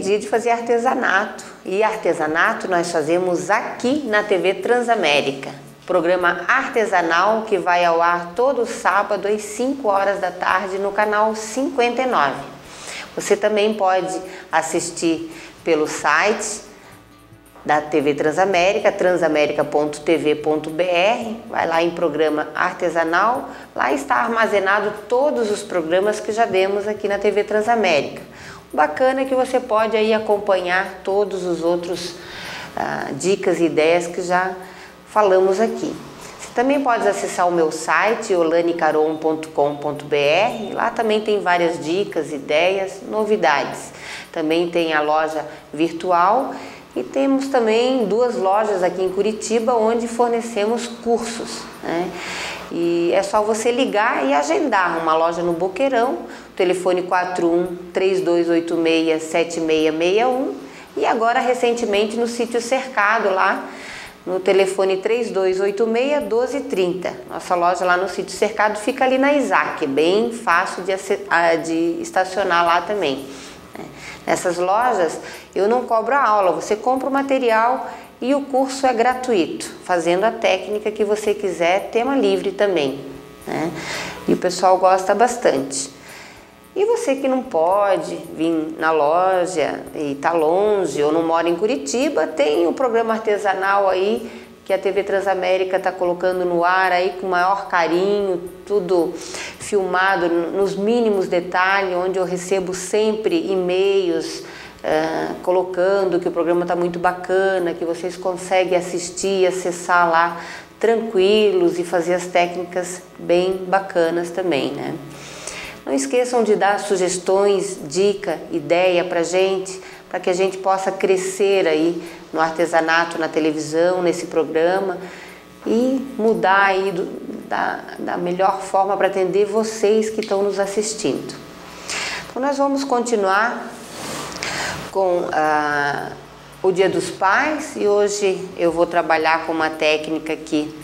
dia de fazer artesanato. E artesanato nós fazemos aqui na TV Transamérica. Programa artesanal que vai ao ar todo sábado às 5 horas da tarde no canal 59. Você também pode assistir pelo site da TV Transamérica, transamerica.tv.br, vai lá em programa artesanal, lá está armazenado todos os programas que já demos aqui na TV Transamérica. O bacana é que você pode aí acompanhar todos os outros dicas e ideias que já falamos aqui. Você também pode acessar o meu site, olanicaron.com.br, lá também tem várias dicas, ideias, novidades. Também tem a loja virtual. E temos também 2 lojas aqui em Curitiba onde fornecemos cursos, né? E é só você ligar e agendar. Uma loja no Boqueirão, telefone 41-3286-7661 e agora recentemente no sítio Cercado lá no telefone 3286-1230. Nossa loja lá no sítio Cercado fica ali na Isaac, bem fácil de estacionar lá também. Nessas lojas eu não cobro a aula, você compra o material e o curso é gratuito, fazendo a técnica que você quiser, tema livre também, né? E o pessoal gosta bastante. E você que não pode vir na loja e está longe ou não mora em Curitiba, tem o programa artesanal aí que a TV Transamérica está colocando no ar aí com o maior carinho, tudo filmado nos mínimos detalhes, onde eu recebo sempre e-mails colocando que o programa está muito bacana, que vocês conseguem assistir e acessar lá tranquilos e fazer as técnicas bem bacanas também, né? Não esqueçam de dar sugestões, dica, ideia pra gente, para que a gente possa crescer aí no artesanato, na televisão, nesse programa e mudar aí da melhor forma para atender vocês que estão nos assistindo. Então nós vamos continuar com o Dia dos Pais e hoje eu vou trabalhar com uma técnica aqui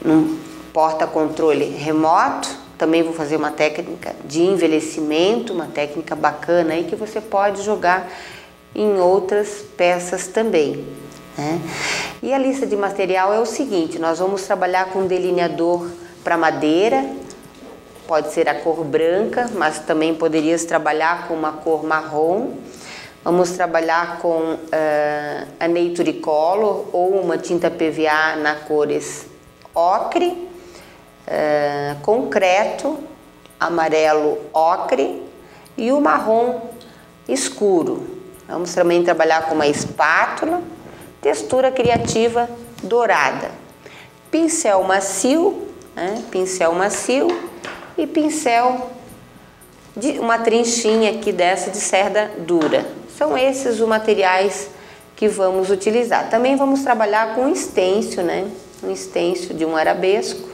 num porta-controle remoto. Também vou fazer uma técnica de envelhecimento, uma técnica bacana aí que você pode jogar em outras peças também, né? E a lista de material é o seguinte: nós vamos trabalhar com delineador para madeira, pode ser a cor branca, mas também poderias trabalhar com uma cor marrom. Vamos trabalhar com a Nature Color ou uma tinta PVA na cores ocre, concreto, amarelo ocre e o marrom escuro. Vamos também trabalhar com uma espátula, textura criativa dourada, pincel macio, né? Pincel macio e pincel de uma trinchinha aqui dessa de cerda dura. São esses os materiais que vamos utilizar. Também vamos trabalhar com um stencil, né? Um stencil de um arabesco,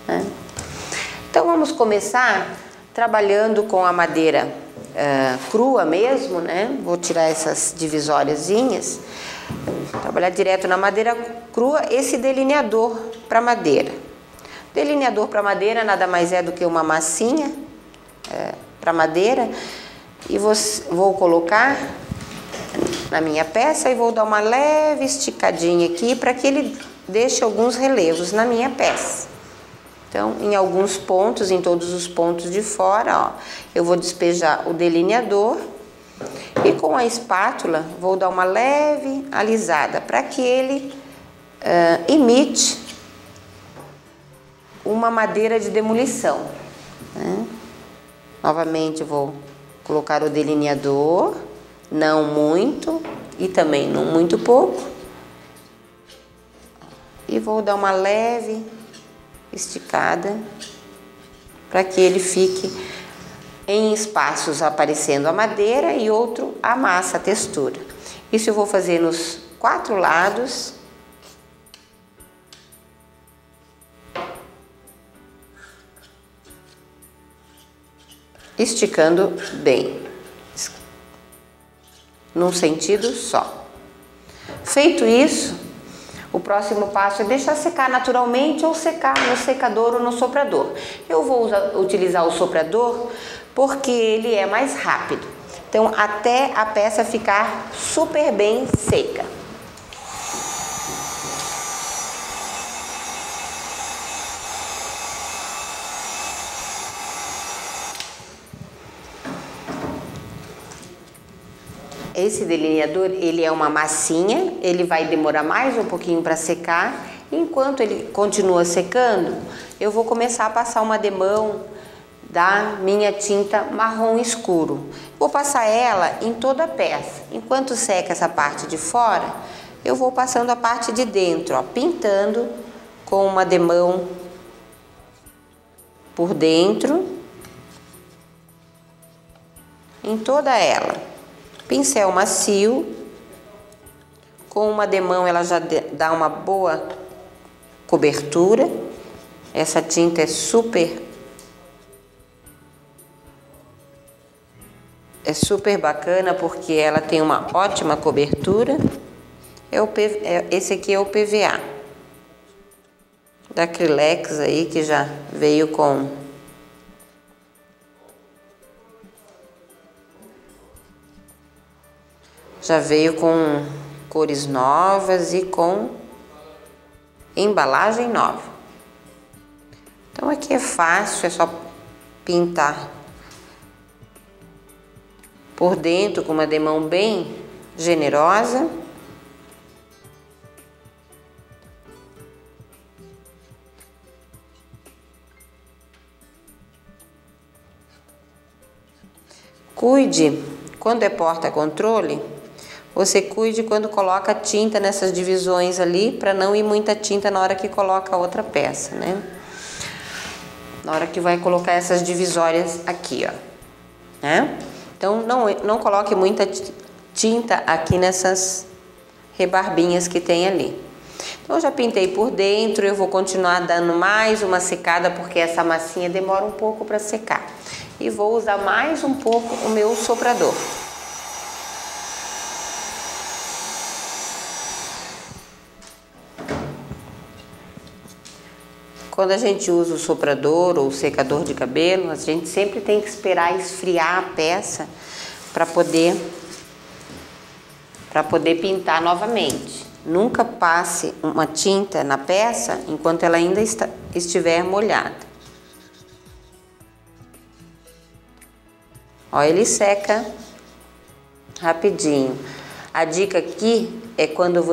né? Então vamos começar trabalhando com a madeira crua mesmo, né? Vou tirar essas divisóriazinhas, trabalhar direto na madeira crua. Esse delineador para madeira. Delineador para madeira nada mais é do que uma massinha para madeira e vou colocar na minha peça e vou dar uma leve esticadinha aqui para que ele deixe alguns relevos na minha peça. Então, em alguns pontos, em todos os pontos de fora, ó, eu vou despejar o delineador e com a espátula vou dar uma leve alisada para que ele imite uma madeira de demolição, né? Novamente vou colocar o delineador, não muito e também não muito pouco, e vou dar uma leve esticada para que ele fique em espaços aparecendo a madeira e outro a massa, a textura. Isso eu vou fazer nos 4 lados. Esticando bem, num sentido só. Feito isso, o próximo passo é deixar secar naturalmente ou secar no secador ou no soprador. Eu vou utilizar o soprador porque ele é mais rápido. Então, até a peça ficar super bem seca. Esse delineador, ele é uma massinha, ele vai demorar mais um pouquinho para secar. Enquanto ele continua secando, eu vou começar a passar uma demão da minha tinta marrom escuro. Vou passar ela em toda a peça. Enquanto seca essa parte de fora, eu vou passando a parte de dentro, ó, pintando com uma demão por dentro, em toda ela. Pincel macio, com uma demão ela já dá uma boa cobertura. Essa tinta é super bacana porque ela tem uma ótima cobertura. Esse aqui é o PVA da Acrylex aí, que já veio com cores novas e com embalagem nova. Então aqui é fácil, é só pintar por dentro com uma demão bem generosa. Cuide, quando é porta-controle, você cuide quando coloca tinta nessas divisões ali, para não ir muita tinta na hora que coloca a outra peça, né? Na hora que vai colocar essas divisórias aqui, ó, né? Então, não coloque muita tinta aqui nessas rebarbinhas que tem ali. Então, eu já pintei por dentro, eu vou continuar dando mais uma secada, porque essa massinha demora um pouco para secar. E vou usar mais um pouco o meu soprador. Quando a gente usa o soprador ou o secador de cabelo, a gente sempre tem que esperar esfriar a peça para poder pintar novamente. Nunca passe uma tinta na peça enquanto ela ainda estiver molhada. Ó, ele seca rapidinho. A dica aqui é quando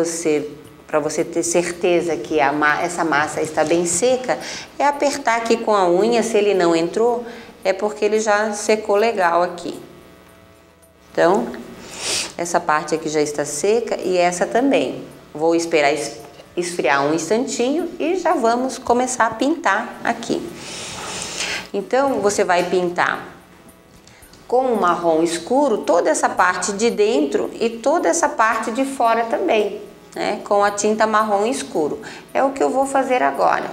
para você ter certeza que essa massa está bem seca, é apertar aqui com a unha. Se ele não entrou, é porque ele já secou legal aqui. Então, essa parte aqui já está seca e essa também. Vou esperar esfriar um instantinho e já vamos começar a pintar aqui. Então, você vai pintar com o marrom escuro toda essa parte de dentro e toda essa parte de fora também, né? Com a tinta marrom escuro. É o que eu vou fazer agora.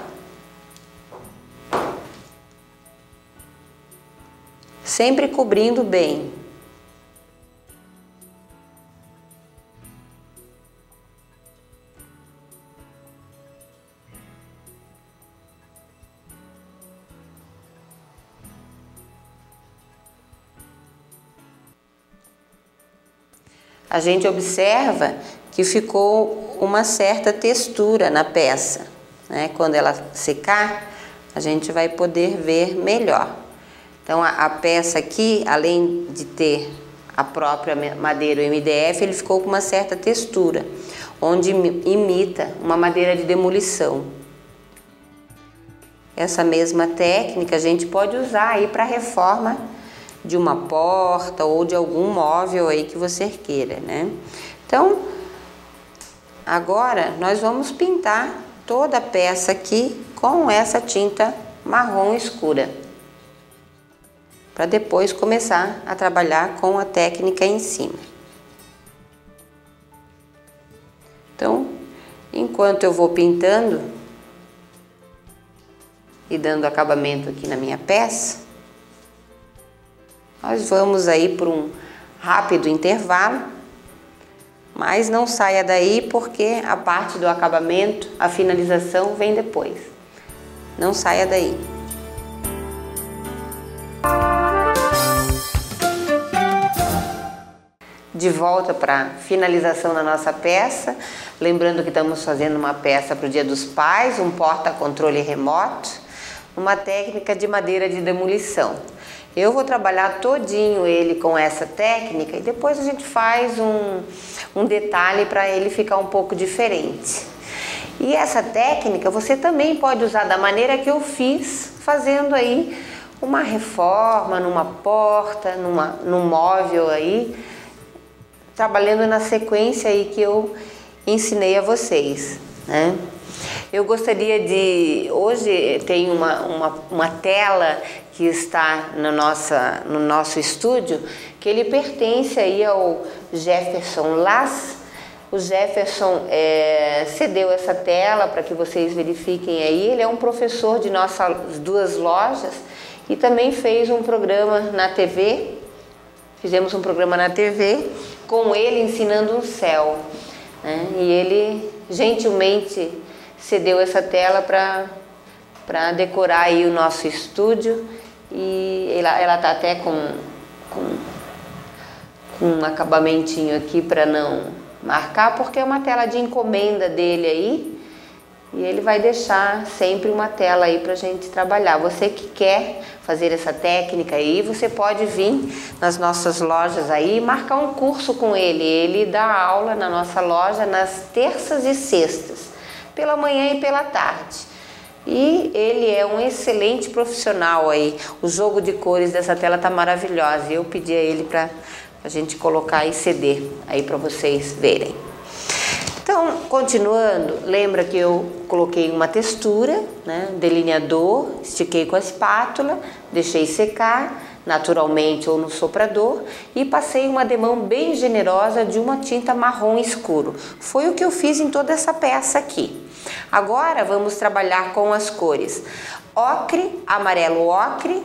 Sempre cobrindo bem. A gente observa que ficou uma certa textura na peça, né? Quando ela secar, a gente vai poder ver melhor. Então, a peça aqui, além de ter a própria madeira, o MDF, ele ficou com uma certa textura, onde imita uma madeira de demolição. Essa mesma técnica a gente pode usar aí para reforma de uma porta ou de algum móvel aí que você queira, né? Então, agora nós vamos pintar toda a peça aqui com essa tinta marrom escura, para depois começar a trabalhar com a técnica em cima. Então, enquanto eu vou pintando e dando acabamento aqui na minha peça, nós vamos aí por um rápido intervalo, mas não saia daí porque a parte do acabamento, a finalização vem depois. Não saia daí. de volta para finalização da nossa peça. Lembrando que estamos fazendo uma peça para o Dia dos Pais, um porta-controle remoto, uma técnica de madeira de demolição. Eu vou trabalhar todinho ele com essa técnica e depois a gente faz um detalhe para ele ficar um pouco diferente. E essa técnica você também pode usar da maneira que eu fiz, fazendo aí uma reforma numa porta, num móvel aí, trabalhando na sequência aí que eu ensinei a vocês, né? Eu gostaria de... Hoje tem uma tela que está no nosso estúdio, que ele pertence aí ao Jefferson Lass. O Jefferson cedeu essa tela para que vocês verifiquem aí. Ele é um professor de nossas duas lojas e também fez um programa na TV. Fizemos um programa na TV com ele ensinando um céu, né? E ele gentilmente cedeu essa tela para decorar aí o nosso estúdio. E ela está até com um acabamentinho aqui para não marcar, porque é uma tela de encomenda dele aí, e ele vai deixar sempre uma tela aí para a gente trabalhar. Você que quer fazer essa técnica aí, você pode vir nas nossas lojas aí e marcar um curso com ele. Ele dá aula na nossa loja nas terças e sextas, pela manhã e pela tarde. E ele é um excelente profissional aí. O jogo de cores dessa tela tá maravilhosa. Eu pedi a ele para a gente colocar e ceder aí para vocês verem. Então, continuando, lembra que eu coloquei uma textura, né, delineador, estiquei com a espátula, deixei secar naturalmente ou no soprador e passei uma demão bem generosa de uma tinta marrom escuro. Foi o que eu fiz em toda essa peça aqui. Agora vamos trabalhar com as cores ocre, amarelo ocre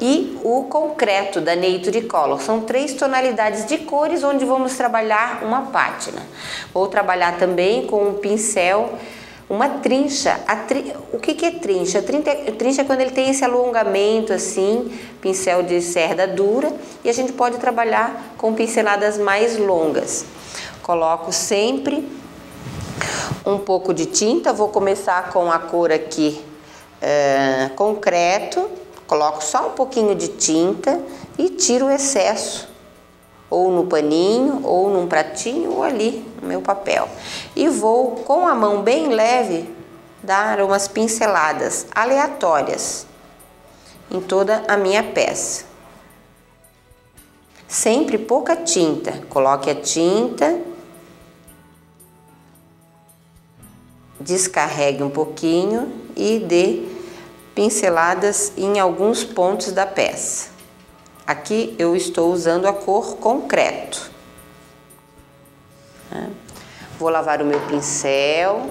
e o concreto da Nature Color. São 3 tonalidades de cores onde vamos trabalhar uma pátina. Vou trabalhar também com um pincel, uma trincha. O que é trincha? Trincha é quando ele tem esse alongamento assim, pincel de cerda dura, e a gente pode trabalhar com pinceladas mais longas. Coloco sempre um pouco de tinta. Vou começar com a cor aqui concreto. Coloco só um pouquinho de tinta e tiro o excesso, ou no paninho, ou num pratinho, ou ali no meu papel. E vou, com a mão bem leve, dar umas pinceladas aleatórias em toda a minha peça. Sempre pouca tinta. Coloque a tinta, descarregue um pouquinho e dê pinceladas em alguns pontos da peça. Aqui eu estou usando a cor concreto. Vou lavar o meu pincel,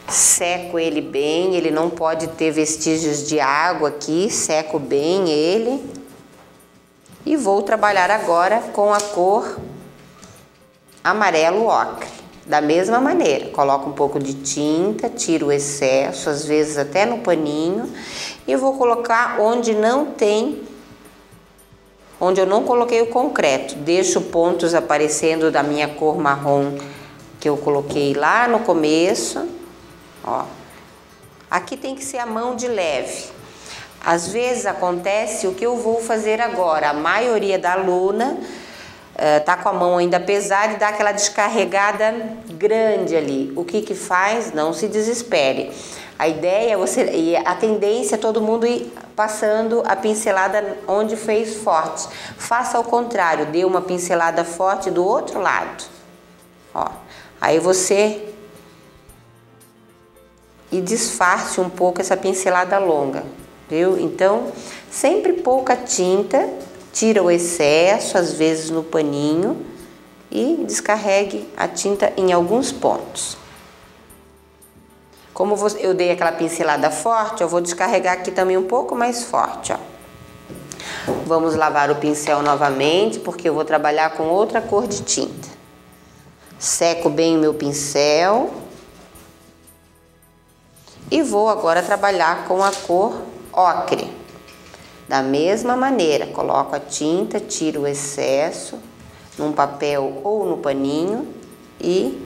seco ele bem, ele não pode ter vestígios de água aqui, seco bem ele. E vou trabalhar agora com a cor amarelo ocre. Da mesma maneira, coloco um pouco de tinta, tiro o excesso, às vezes até no paninho, e vou colocar onde eu não coloquei o concreto. Deixo pontos aparecendo da minha cor marrom que eu coloquei lá no começo. Ó. Aqui tem que ser a mão de leve. Às vezes acontece o que eu vou fazer agora. A maioria da aluna tá com a mão ainda pesada e dá aquela descarregada grande ali. O que faz? Não se desespere. A ideia é e a tendência é todo mundo ir passando a pincelada onde fez forte. Faça ao contrário, dê uma pincelada forte do outro lado. Ó, aí você disfarce um pouco essa pincelada longa, viu? Então, sempre pouca tinta. Tira o excesso, às vezes no paninho, e descarregue a tinta em alguns pontos. Como eu dei aquela pincelada forte, eu vou descarregar aqui também um pouco mais forte, ó. Vamos lavar o pincel novamente, porque eu vou trabalhar com outra cor de tinta. Seco bem o meu pincel. E vou agora trabalhar com a cor ocre. Da mesma maneira, coloco a tinta, tiro o excesso num papel ou no paninho e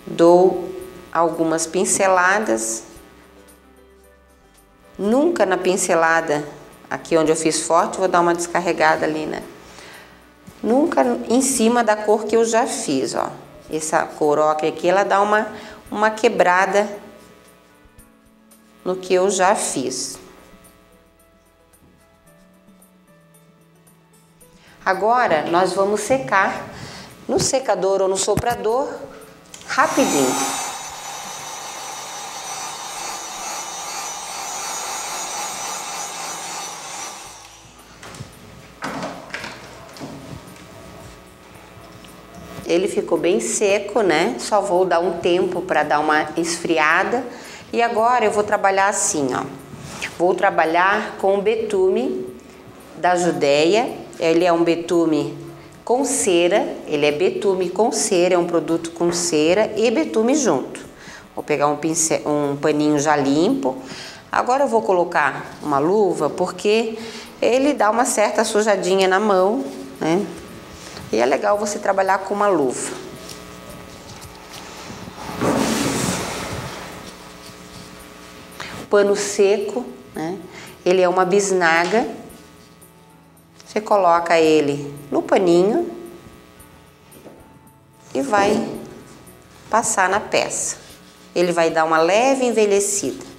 dou algumas pinceladas. Nunca na pincelada, aqui onde eu fiz forte, vou dar uma descarregada ali, né? Nunca em cima da cor que eu já fiz, ó. Essa cor ocre aqui, ela dá uma quebrada no que eu já fiz. Agora, nós vamos secar no secador ou no soprador, rapidinho. Ele ficou bem seco, né? Só vou dar um tempo para dar uma esfriada. E agora eu vou trabalhar assim, ó. Vou trabalhar com o betume da Judéia. Ele é um betume com cera. Ele é betume com cera, é um produto com cera e betume junto. Vou pegar um paninho já limpo. Agora eu vou colocar uma luva, porque ele dá uma certa sujadinha na mão, né? E é legal você trabalhar com uma luva. Pano seco, né? Ele é uma bisnaga. Você coloca ele no paninho e vai passar na peça. Ele vai dar uma leve envelhecida.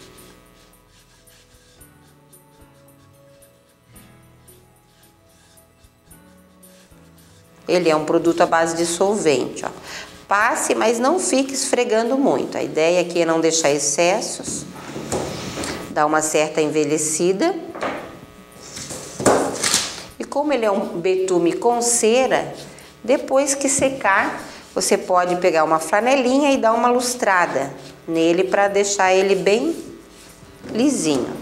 Ele é um produto à base de solvente, ó. Passe, mas não fique esfregando muito. A ideia aqui é não deixar excessos. Dá uma certa envelhecida. E como ele é um betume com cera, depois que secar, você pode pegar uma flanelinha e dar uma lustrada nele para deixar ele bem lisinho.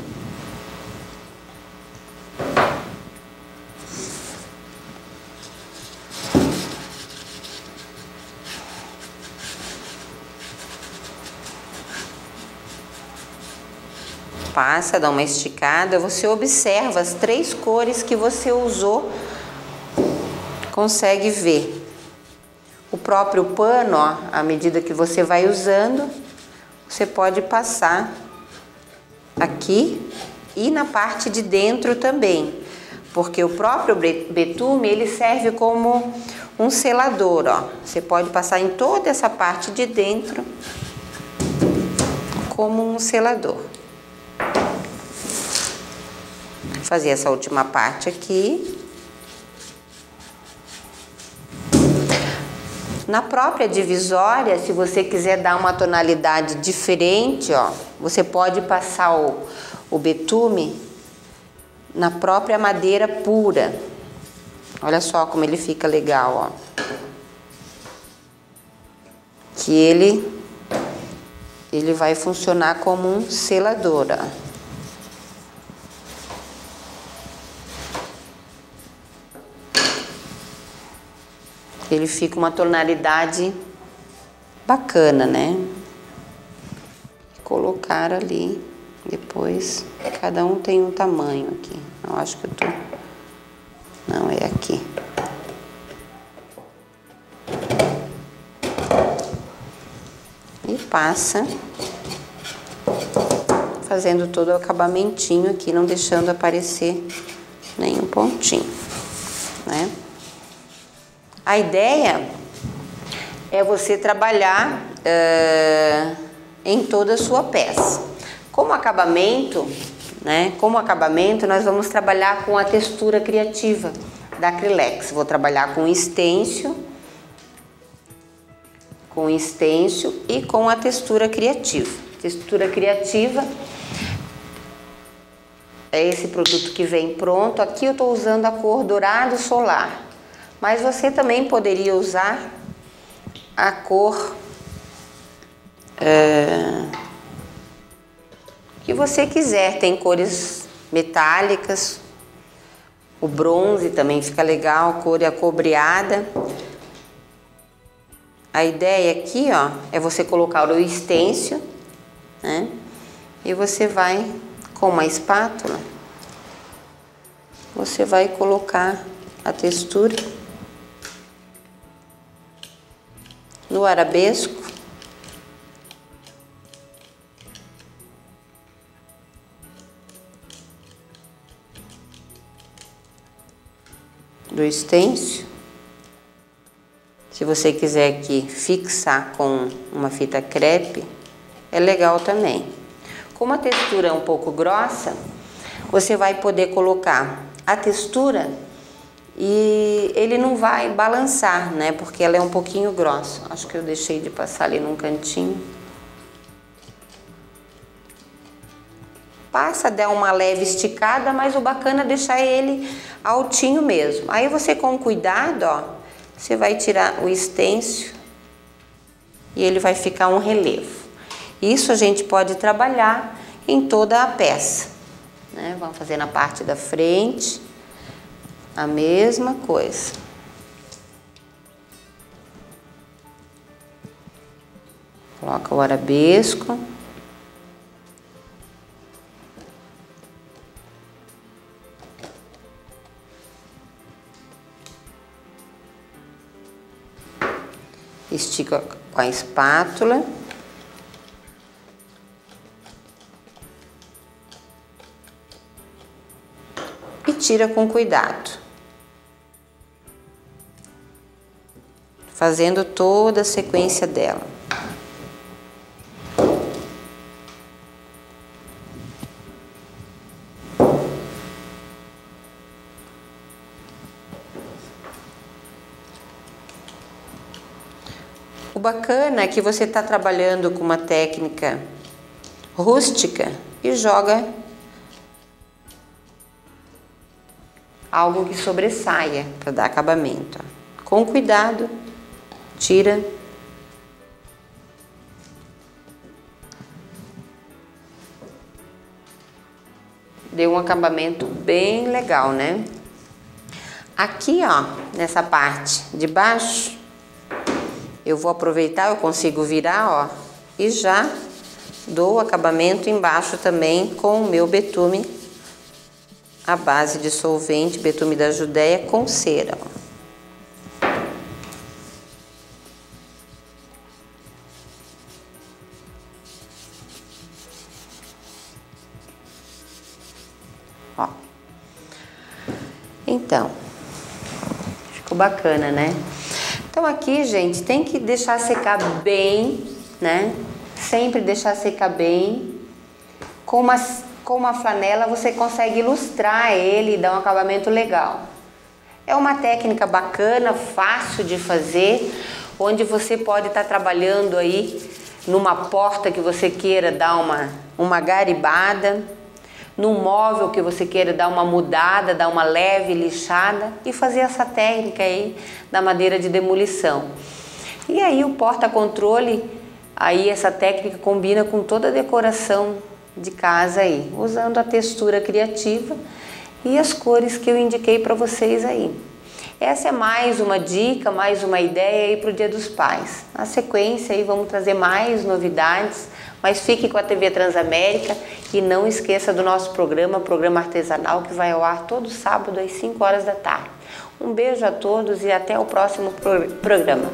Passa, dá uma esticada, você observa as 3 cores que você usou, consegue ver. O próprio pano, ó, à medida que você vai usando, você pode passar aqui e na parte de dentro também, porque o próprio betume, ele serve como um selador, ó. Você pode passar em toda essa parte de dentro como um selador. Fazer essa última parte aqui. Na própria divisória, se você quiser dar uma tonalidade diferente, ó, você pode passar o betume na própria madeira pura. Olha só como ele fica legal, ó. Que ele vai funcionar como um selador, ó. Ele fica uma tonalidade bacana, né? Colocar ali, depois, cada um tem um tamanho aqui. Eu acho que eu tô... Não, é aqui. E passa, fazendo todo o acabamentinho aqui, não deixando aparecer nenhum pontinho, né? A ideia é você trabalhar em toda a sua peça. Como acabamento, né? Como acabamento, nós vamos trabalhar com a textura criativa da Acrylex. Vou trabalhar com estêncil e com a textura criativa. Textura criativa é esse produto que vem pronto. Aqui eu estou usando a cor dourado solar. Mas você também poderia usar a cor que você quiser. Tem cores metálicas, o bronze também fica legal, cor acobreada. A ideia aqui, ó, é você colocar o estêncil, né? E você vai com uma espátula você vai colocar a textura no arabesco. Do estêncil. Se você quiser aqui fixar com uma fita crepe, é legal também. Como a textura é um pouco grossa, você vai poder colocar a textura e ele não vai balançar, né? Porque ela é um pouquinho grossa. Acho que eu deixei de passar ali num cantinho. Passa, dá uma leve esticada, mas o bacana é deixar ele altinho mesmo. Aí você, com cuidado, ó, você vai tirar o estêncil e ele vai ficar um relevo. Isso a gente pode trabalhar em toda a peça, né? Vamos fazer na parte da frente a mesma coisa. Coloca o arabesco. Estica com a espátula. E tira com cuidado. Fazendo toda a sequência dela. O bacana é que você está trabalhando com uma técnica rústica e joga algo que sobressaia para dar acabamento. Com cuidado, tira. Deu um acabamento bem legal, né? Aqui, ó, nessa parte de baixo, eu vou aproveitar, eu consigo virar, ó, e já dou o acabamento embaixo também com o meu betume, a base de solvente, betume da Judéia com cera, ó. Então, ficou bacana, né? Então aqui, gente, tem que deixar secar bem, né? Sempre deixar secar bem. Com uma flanela você consegue ilustrar ele e dar um acabamento legal. É uma técnica bacana, fácil de fazer, onde você pode estar trabalhando aí numa porta que você queira dar uma garibada, num móvel que você queira dar uma mudada, dar uma leve lixada e fazer essa técnica aí da madeira de demolição. E aí o porta-controle, aí essa técnica combina com toda a decoração de casa aí, usando a textura criativa e as cores que eu indiquei para vocês aí. Essa é mais uma dica, mais uma ideia aí para o Dia dos Pais. Na sequência aí vamos trazer mais novidades, mas fique com a TV Transamérica e não esqueça do nosso programa artesanal, que vai ao ar todo sábado às 5 horas da tarde. Um beijo a todos e até o próximo programa.